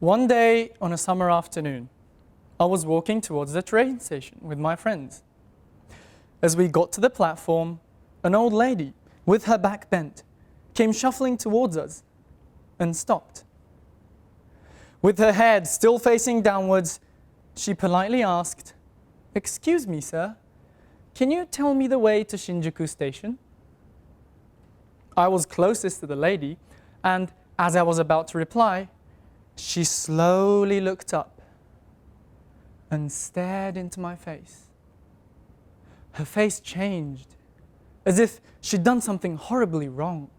One day on a summer afternoon, I was walking towards the train station with my friends. As we got to the platform, an old lady, with her back bent, came shuffling towards us and stopped. With her head still facing downwards, she politely asked, "Excuse me, sir, can you tell me the way to Shinjuku Station?" I was closest to the lady, and as I was about to reply, she slowly looked up and stared into my face. Her face changed, as if she'd done something horribly wrong.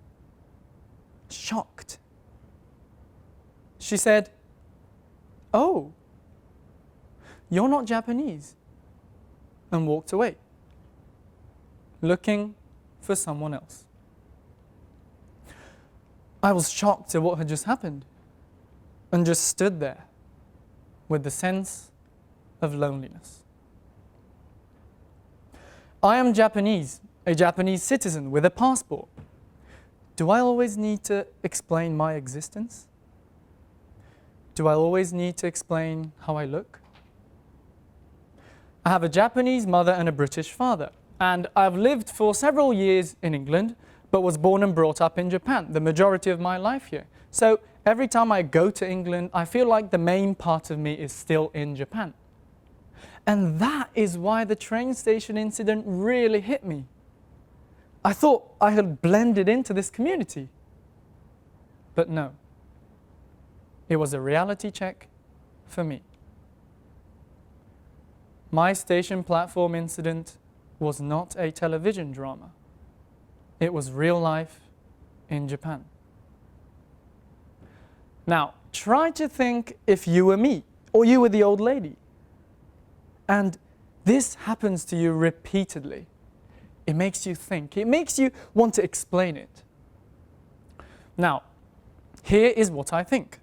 Shocked. She said, "Oh, you're not Japanese," and walked away, looking for someone else. I was shocked at what had just happened and just stood there with the sense of loneliness. I am Japanese, a Japanese citizen with a passport. Do I always need to explain my existence? Do I always need to explain how I look? I have a Japanese mother and a British father, and I've lived for several years in England, but was born and brought up in Japan, the majority of my life here. So every time I go to England, I feel like the main part of me is still in Japan. And that is why the train station incident really hit me. I thought I had blended into this community. But no. It was a reality check for me. My station platform incident was not a television drama. It was real life in Japan. Now, try to think if you were me, or you were the old lady. And this happens to you repeatedly. It makes you think. It makes you want to explain it. Now, here is what I think.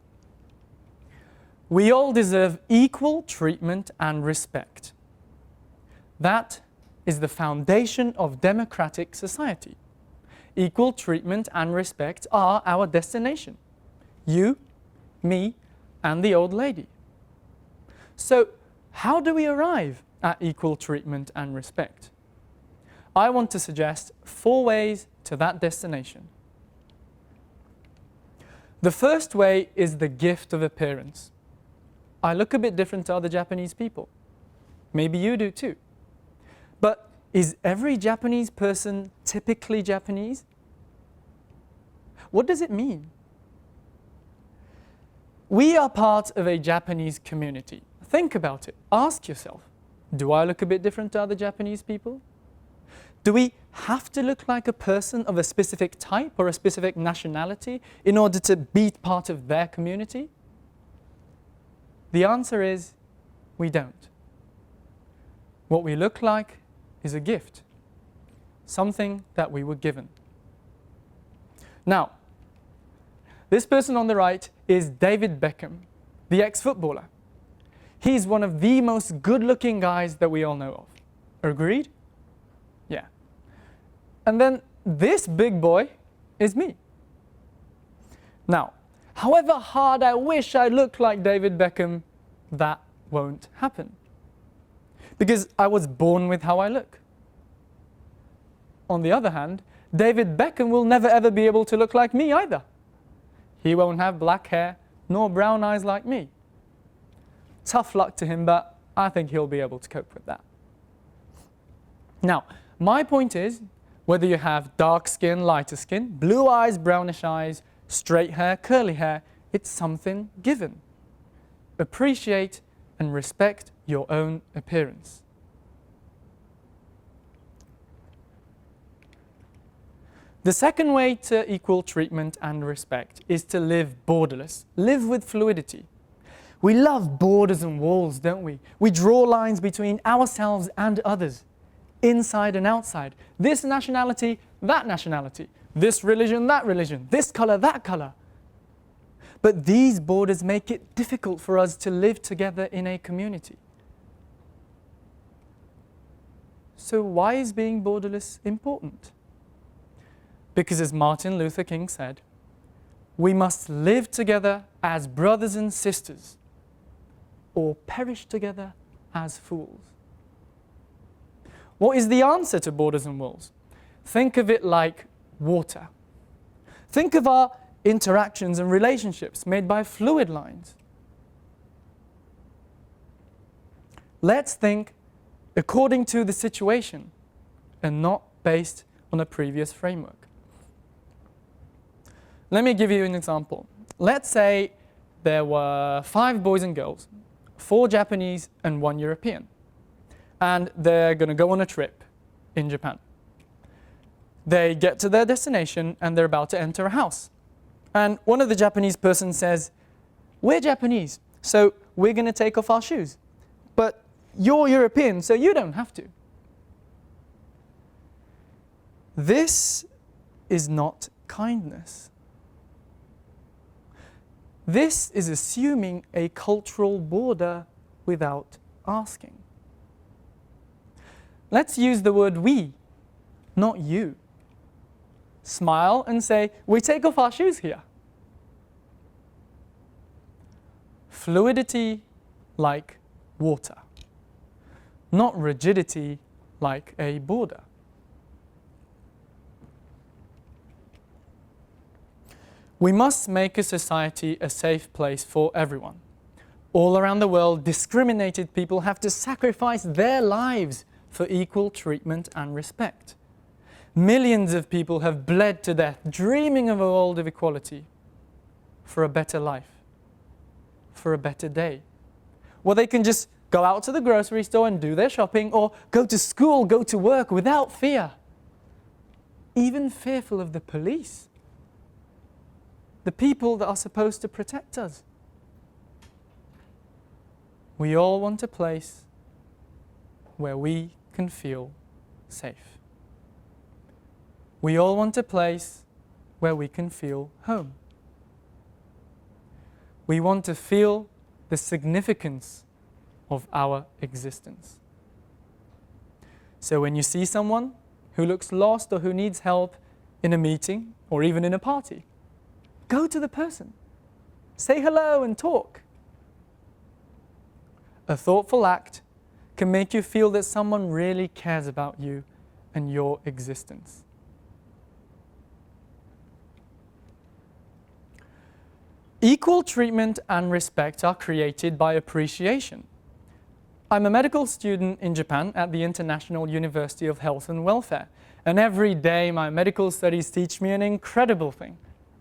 We all deserve equal treatment and respect. That is the foundation of democratic society. Equal treatment and respect are our destination. You, me, and the old lady. So, how do we arrive at equal treatment and respect? I want to suggest 4 ways to that destination. The first way is the gift of appearance. I look a bit different to other Japanese people. Maybe you do too. But is every Japanese person typically Japanese? What does it mean? We are part of a Japanese community. Think about it. Ask yourself, do I look a bit different to other Japanese people? Do we have to look like a person of a specific type or a specific nationality in order to be part of their community? The answer is, we don't. What we look like is a gift, something that we were given. Now, this person on the right is David Beckham, the ex-footballer. He's one of the most good-looking guys that we all know of. Agreed? Yeah. And then this big boy is me. Now, however hard I wish I looked like David Beckham, that won't happen. Because I was born with how I look. On the other hand, David Beckham will never ever be able to look like me either. He won't have black hair nor brown eyes like me. Tough luck to him, but I think he'll be able to cope with that. Now, my point is, whether you have dark skin, lighter skin, blue eyes, brownish eyes, straight hair, curly hair, it's something given. Appreciate and respect your own appearance. The second way to equal treatment and respect is to live borderless, live with fluidity. We love borders and walls, don't we? We draw lines between ourselves and others, inside and outside. This nationality, that nationality. This religion, that religion. This color, that color. But these borders make it difficult for us to live together in a community. So why is being borderless important? Because as Martin Luther King said, We must live together as brothers and sisters, or perish together as fools. What is the answer to borders and walls? Think of it like water. Think of our interactions and relationships made by fluid lines. Let's think according to the situation and not based on a previous framework. Let me give you an example. Let's say there were 5 boys and girls, 4 Japanese and 1 European, and they're going to go on a trip in Japan. They get to their destination and they're about to enter a house. And one of the Japanese person says, "We're Japanese, so we're going to take off our shoes. But you're European, so you don't have to." This is not kindness. This is assuming a cultural border without asking. Let's use the word we, not you. Smile and say, "We take off our shoes here." Fluidity like water, not rigidity like a border. We must make a society a safe place for everyone. All around the world, discriminated people have to sacrifice their lives for equal treatment and respect. Millions of people have bled to death, dreaming of a world of equality, for a better life, for a better day, where they can just go out to the grocery store and do their shopping, or go to school, go to work without fear, even fearful of the police, the people that are supposed to protect us. We all want a place where we can feel safe. We all want a place where we can feel home. We want to feel the significance of our existence. So when you see someone who looks lost or who needs help in a meeting or even in a party, go to the person. Say hello and talk. A thoughtful act can make you feel that someone really cares about you and your existence. Equal treatment and respect are created by appreciation. I'm a medical student in Japan at the International University of Health and Welfare, and every day my medical studies teach me an incredible thing,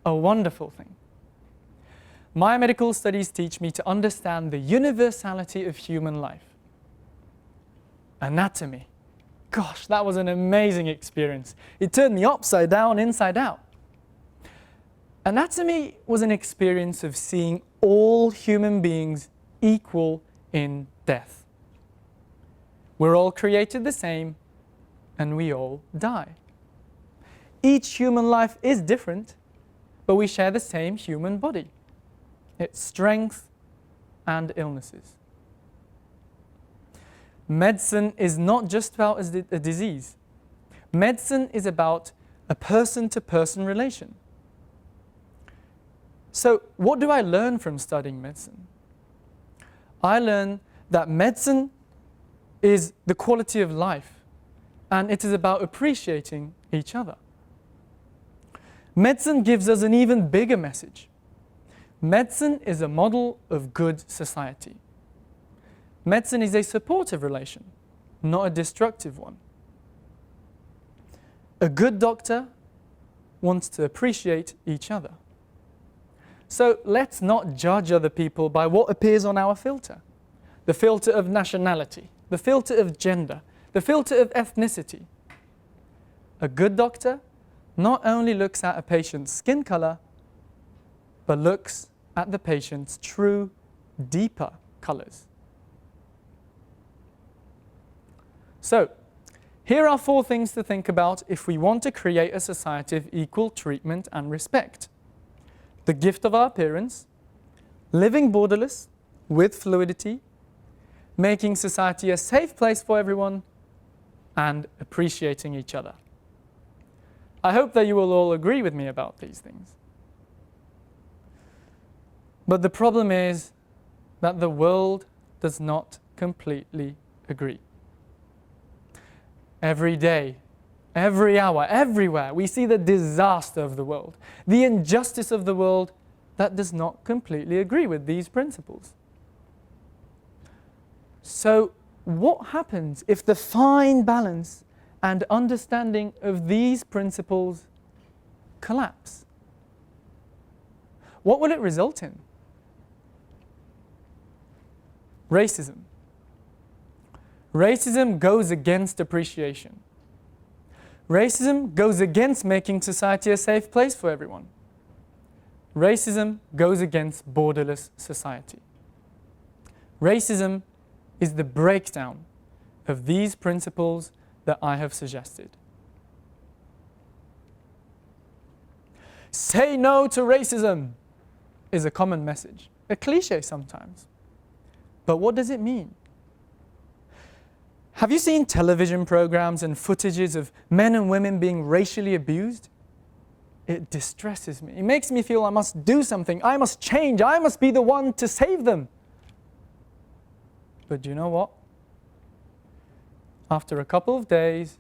a wonderful thing. My medical studies teach me to understand the universality of human life. Anatomy. Gosh, that was an amazing experience. It turned me upside down, inside out. Anatomy was an experience of seeing all human beings equal in death. We're all created the same, and we all die. Each human life is different, but we share the same human body, its strength and illnesses. Medicine is not just about a disease. Medicine is about a person-to-person relation. So what do I learn from studying medicine? I learn that medicine is the quality of life, and it is about appreciating each other. Medicine gives us an even bigger message. Medicine is a model of good society. Medicine is a supportive relation, not a destructive one. A good doctor wants to appreciate each other. So let's not judge other people by what appears on our filter. The filter of nationality, the filter of gender, the filter of ethnicity. A good doctor not only looks at a patient's skin color, but looks at the patient's true, deeper colors. So, here are 4 things to think about if we want to create a society of equal treatment and respect. The gift of our appearance, living borderless with fluidity, making society a safe place for everyone, and appreciating each other. I hope that you will all agree with me about these things. But the problem is that the world does not completely agree. Every day, every hour, everywhere, we see the disaster of the world, the injustice of the world that does not completely agree with these principles. So, what happens if the fine balance and understanding of these principles collapse? What will it result in? Racism. Racism goes against appreciation. Racism goes against making society a safe place for everyone. Racism goes against borderless society. Racism is the breakdown of these principles that I have suggested. Say no to racism is a common message, a cliche sometimes. But what does it mean? Have you seen television programs and footages of men and women being racially abused? It distresses me. It makes me feel I must do something. I must change. I must be the one to save them. But do you know what? After a couple of days,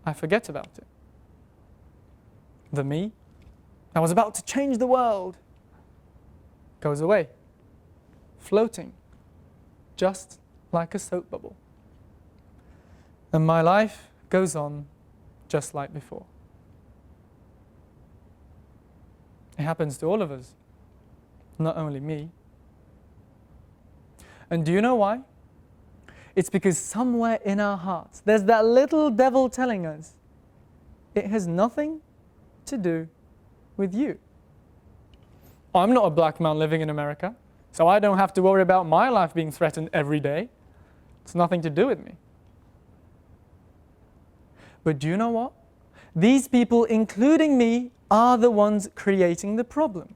I forget about it. The me that was about to change the world goes away, floating, just like a soap bubble. And my life goes on just like before. It happens to all of us, not only me. And do you know why? It's because somewhere in our hearts, there's that little devil telling us it has nothing to do with you. I'm not a black man living in America, so I don't have to worry about my life being threatened every day. It's nothing to do with me. But do you know what? These people, including me, are the ones creating the problem.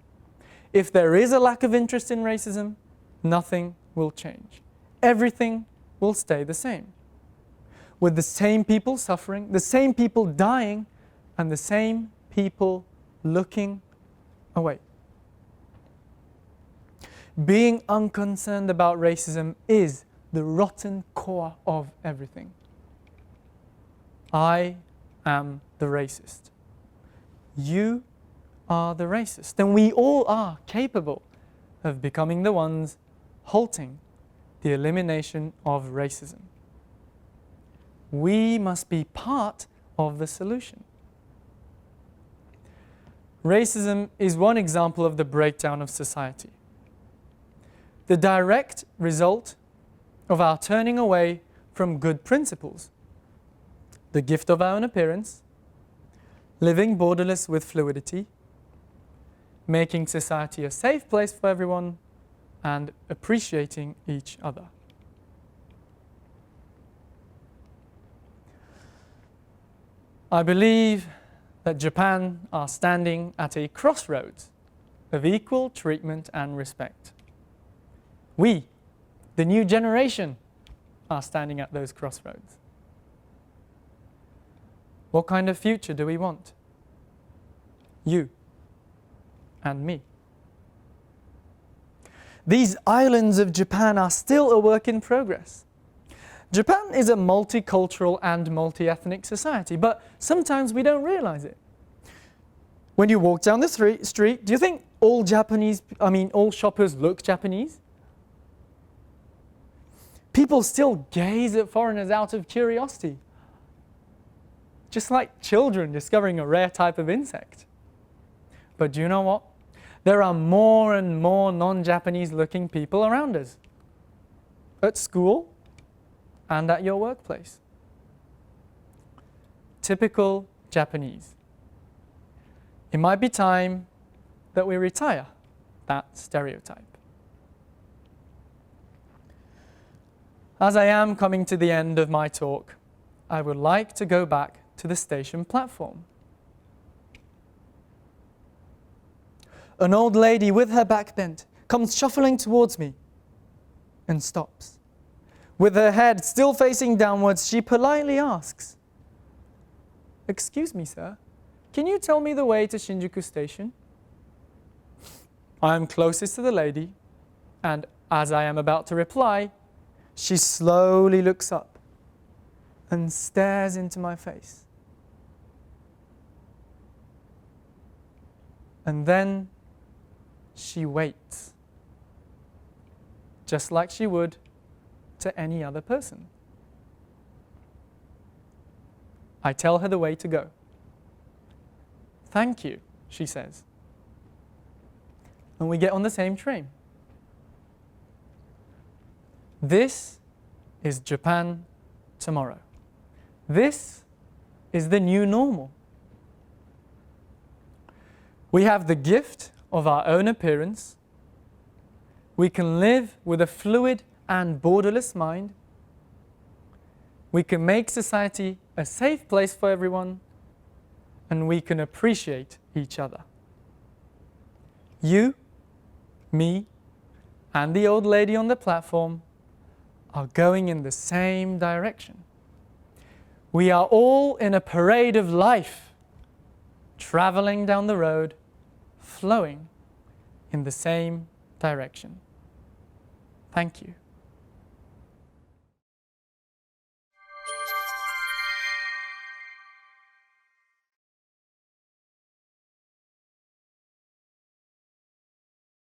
If there is a lack of interest in racism, nothing will change. Everything will stay the same. With the same people suffering, the same people dying, and the same people looking away. Being unconcerned about racism is the rotten core of everything. I am the racist. You are the racist. And we all are capable of becoming the ones halting the elimination of racism. We must be part of the solution. Racism is one example of the breakdown of society. The direct result of our turning away from good principles. The gift of our own appearance, living borderless with fluidity, making society a safe place for everyone, and appreciating each other. I believe that Japan are standing at a crossroads of equal treatment and respect. We, the new generation, are standing at those crossroads. What kind of future do we want? You and me. These islands of Japan are still a work in progress. Japan is a multicultural and multi-ethnic society, but sometimes we don't realize it. When you walk down the street, do you think all shoppers look Japanese? People still gaze at foreigners out of curiosity, just like children discovering a rare type of insect. But do you know what? There are more and more non-Japanese looking people around us, at school and at your workplace. Typical Japanese. It might be time that we retire that stereotype. As I am coming to the end of my talk, I would like to go back to the station platform. An old lady with her back bent comes shuffling towards me and stops. With her head still facing downwards, she politely asks, "Excuse me, sir, can you tell me the way to Shinjuku Station?" I am closest to the lady, and as I am about to reply, she slowly looks up and stares into my face. And then she waits, just like she would to any other person. I tell her the way to go. Thank you, she says. And we get on the same train. This is Japan tomorrow. This is the new normal. We have the gift of our own appearance. We can live with a fluid and borderless mind. We can make society a safe place for everyone, and we can appreciate each other. You, me, and the old lady on the platform are going in the same direction. We are all in a parade of life, traveling down the road, flowing in the same direction. Thank you.